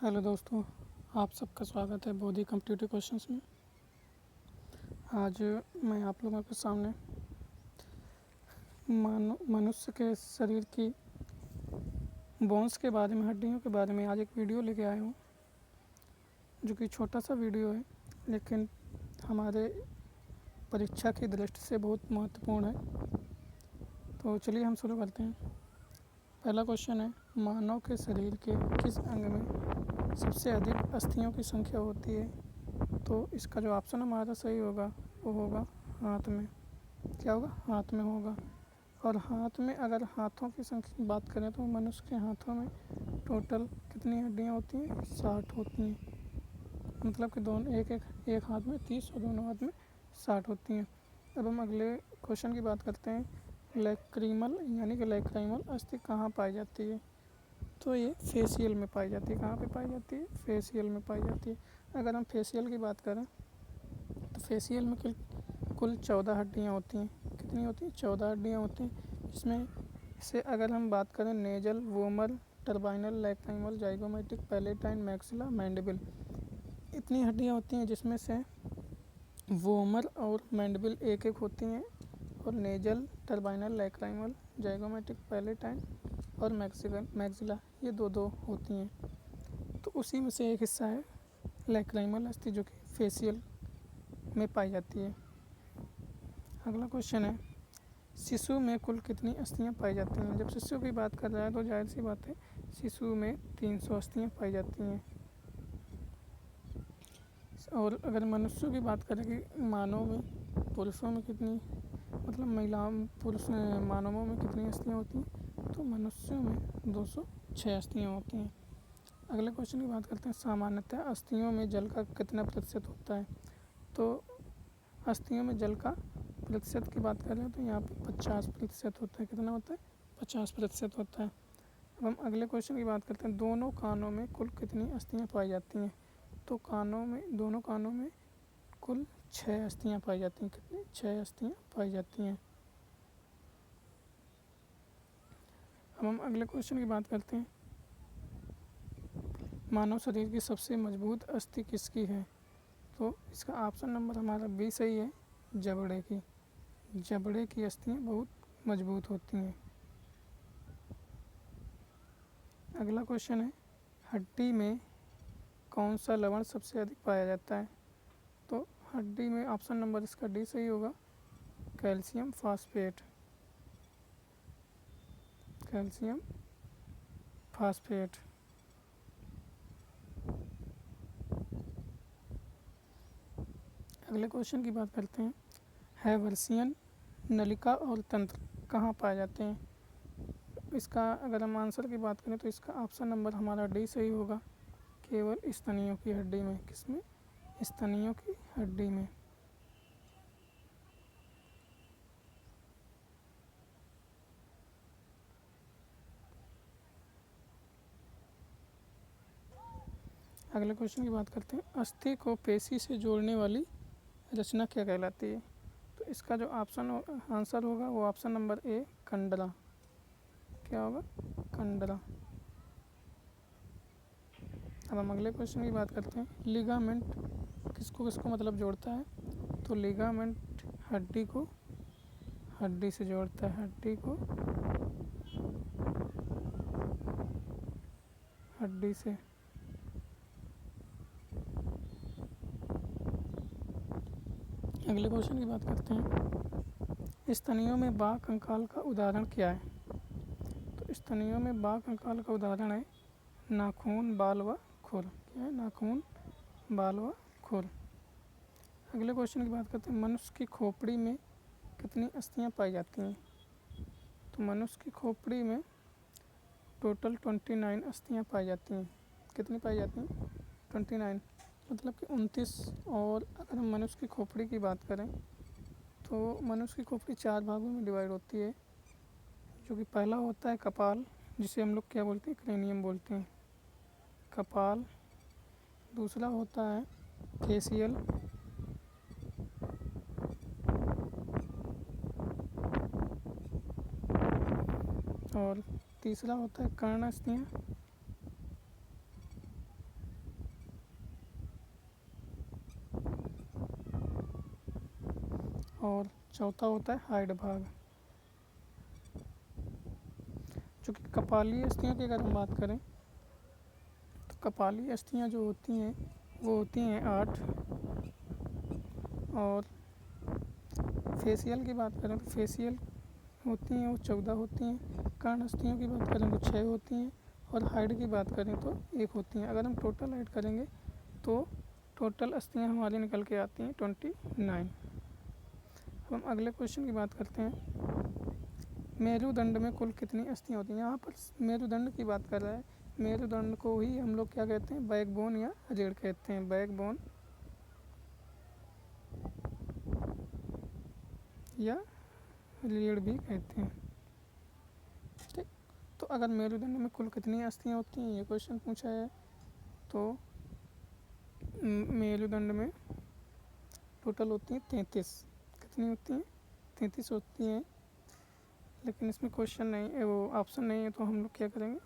Hello दोस्तों, आप सबका स्वागत है बोधी कम्पिटिटिव क्वेश्चंस में। आज मैं आप लोगों के सामने मनुष्य के शरीर की बोन्स के बारे में, हड्डियों के बारे में आज एक वीडियो लेके आया हूँ, जो कि छोटा सा वीडियो है लेकिन हमारे परीक्षा की दृष्टि से बहुत महत्वपूर्ण है। तो चलिए हम शुरू करते हैं। पहला क्वेश्चन है, मानव के शरीर के किस अंग में सबसे अधिक अस्थियों की संख्या होती है? तो इसका जो ऑप्शन हमारा सही होगा वो होगा हाथ में। क्या होगा? हाथ में होगा। और हाथ में, अगर हाथों की संख्या की बात करें तो मनुष्य के हाथों में टोटल कितनी हड्डियाँ होती हैं? 60 होती हैं। मतलब कि दोनों एक हाथ में 30 और दोनों हाथ में 60 होती हैं। अब हम अगले क्वेश्चन की बात करते हैं। लैक्रिमल यानी कि लैक्राइमल अस्थि कहाँ पाई जाती है? तो ये फेशियल में पाई जाती है। कहाँ पे पाई जाती है? फेशियल में पाई जाती है। अगर हम फेशियल की बात करें तो फेशियल में कुल 14 हड्डियाँ होती हैं। कितनी होती हैं? 14 हड्डियाँ होती हैं। इसमें से अगर हम बात करें nasal, vomer, turbinal, lacrimal, zygomatic, palatine, maxilla, mandible, इतनी हड्डियाँ होती हैं, जिसमें से वोमर और मैंडिबल एक एक होती हैं और नेजल, टर्बाइनल, लैक्राइमल, जाइगोमेटिक, पैलेटाइन और मैक्सिला ये दो दो होती हैं। तो उसी में से एक हिस्सा है लैक्राइमल अस्थि, जो कि फेशियल में पाई जाती है। अगला क्वेश्चन है, शिशु में कुल कितनी अस्थियाँ पाई जाती हैं? जब शिशु की बात कर रहा है तो जाहिर सी बात है शिशु में 300 अस्थियाँ पाई जाती हैं। और अगर मनुष्यों की बात करें कि मानव में, पुरुषों में कितनी, मतलब मानवों में कितनी अस्थियाँ होती हैं, तो मनुष्यों में 206 अस्थियाँ होती हैं। अगले क्वेश्चन की बात करते हैं, सामान्यतः अस्थियों में जल का कितना प्रतिशत होता है? तो अस्थियों में जल का प्रतिशत की बात करें तो यहाँ पे 50% होता है। कितना होता है? 50% होता है। अब हम अगले क्वेश्चन की बात करते हैं, दोनों कानों में कुल कितनी अस्थियाँ पाई जाती हैं? तो दोनों कानों में कुल 6 अस्थियाँ पाई जाती हैं। कितनी? 6 अस्थियाँ पाई जाती हैं। अब हम अगले क्वेश्चन की बात करते हैं, मानव शरीर की सबसे मजबूत अस्थि किसकी है? तो इसका ऑप्शन नंबर हमारा बी सही है, जबड़े की। जबड़े की अस्थियाँ बहुत मजबूत होती हैं। अगला क्वेश्चन है, हड्डी में कौन सा लवण सबसे अधिक पाया जाता है? तो हड्डी में ऑप्शन नंबर इसका डी सही होगा, कैल्शियम फास्फेट। Calcium phosphate. अगले क्वेश्चन की बात करते हैं, हैवर्सियन नलिका और तंत्र कहाँ पाए जाते हैं? इसका अगर हम आंसर की बात करें तो इसका ऑप्शन नंबर हमारा डी सही होगा, केवल स्तनियों की हड्डी में। किसमें? स्तनियों की हड्डी में। अगले क्वेश्चन की बात करते हैं, अस्थि को पेशी से जोड़ने वाली रचना क्या कहलाती है? तो इसका जो आंसर होगा वो ऑप्शन नंबर ए, कंडरा। क्या होगा? कंडरा। अब हम अगले क्वेश्चन की बात करते हैं, लिगामेंट किसको किसको मतलब जोड़ता है? तो लिगामेंट हड्डी को हड्डी से जोड़ता है। हड्डी को हड्डी से। अगले क्वेश्चन की बात करते हैं, स्तनियों में बाह्य कंकाल का उदाहरण क्या है? तो स्तनियों में बाह्य कंकाल का उदाहरण है नाखून, बाल व खुर। क्या है? नाखून, बाल व खुर। अगले क्वेश्चन की बात करते हैं, मनुष्य की खोपड़ी में कितनी अस्थियाँ पाई जाती हैं? तो मनुष्य की खोपड़ी में टोटल 29 अस्थियाँ पाई जाती हैं। कितनी पाई जाती हैं? 29, मतलब कि 29। और अगर हम मनुष्य की खोपड़ी की बात करें तो मनुष्य की खोपड़ी 4 भागों में डिवाइड होती है, जो कि पहला होता है कपाल, जिसे हम लोग क्या बोलते हैं? क्रेनियम बोलते हैं, कपाल। दूसरा होता है फेशियल। और तीसरा होता है कर्ण अस्थियाँ। और चौथा होता है हाइड भाग। जो कि कपालीय अस्थियों की अगर हम बात करें तो कपालीय अस्थियाँ जो होती हैं वो होती हैं 8, और फेशियल की बात करें तो फेशियल होती हैं वो 14 होती हैं। कर्ण अस्थियों की बात करें तो 6 होती हैं, और हाइड की बात करें तो 1 होती हैं। अगर हम टोटल ऐड करेंगे तो टोटल अस्थियाँ हमारी निकल के आती हैं 29। अब हम अगले क्वेश्चन की बात करते हैं। मेरुदंड में कुल कितनी अस्थियाँ होती हैं? यहाँ पर मेरुदंड की बात कर रहा है। मेरुदंड को ही हम लोग क्या कहते हैं? बैकबोन या रीढ़ कहते हैं। बैकबोन या रीढ़ भी कहते हैं। ठीक, तो अगर मेरुदंड में कुल कितनी अस्थियाँ होती हैं ये क्वेश्चन पूछा है, तो मेरुदंड में टोटल होती हैं 33। कितनी होती हैं? 33 होती हैं। लेकिन इसमें क्वेश्चन नहीं है, वो ऑप्शन नहीं है, तो हम लोग क्या करेंगे?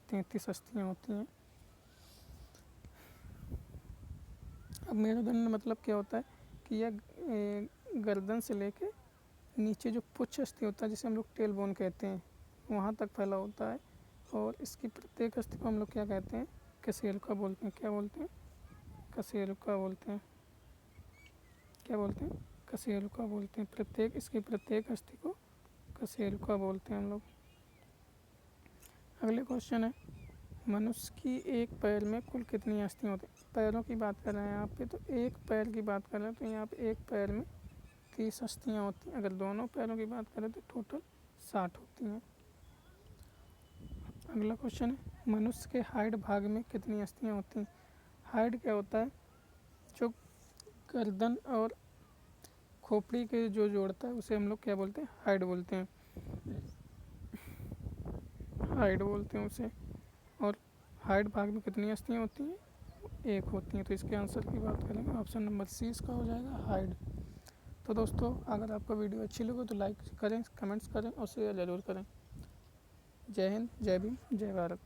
33 अस्थियाँ होती हैं। अब मेरुदंड मतलब क्या होता है कि यह गर्दन से लेके नीचे जो पुच्छ अस्थि होता है जिसे हम लोग टेल बोन कहते हैं वहाँ तक फैला होता है, और इसकी प्रत्येक अस्थि को हम लोग क्या कहते हैं? कशेरुका बोलते हैं। क्या बोलते हैं? कशेरुका बोलते हैं। क्या बोलते हैं? कशेरुका बोलते हैं। इसकी प्रत्येक अस्थि को कशेरुका बोलते हैं हम लोग। अगले क्वेश्चन है, मनुष्य की एक पैर में कुल कितनी अस्थियाँ होती हैं? पैरों की बात कर रहे हैं यहाँ पे, तो एक पैर की बात कर रहे हैं, तो यहाँ पे एक पैर में 30 अस्थियाँ होती हैं। अगर दोनों पैरों की बात करें तो टोटल 60 होती हैं। अगला क्वेश्चन है, मनुष्य के हाइड भाग में कितनी अस्थियाँ होती हैं? हाइड क्या होता है? जो गर्दन और खोपड़ी के जो जोड़ता है उसे हम लोग क्या बोलते हैं? हाइड बोलते हैं। हाइड बोलते हैं उसे। और हाइड भाग में कितनी अस्थियाँ होती हैं? 1 होती हैं। तो इसके आंसर की बात करेंगे, ऑप्शन नंबर सी इसका हो जाएगा, हाइड। तो दोस्तों, अगर आपको वीडियो अच्छी लगे तो लाइक करें, कमेंट्स करें और शेयर ज़रूर करें। जय हिंद, जय भीम, जय भारत।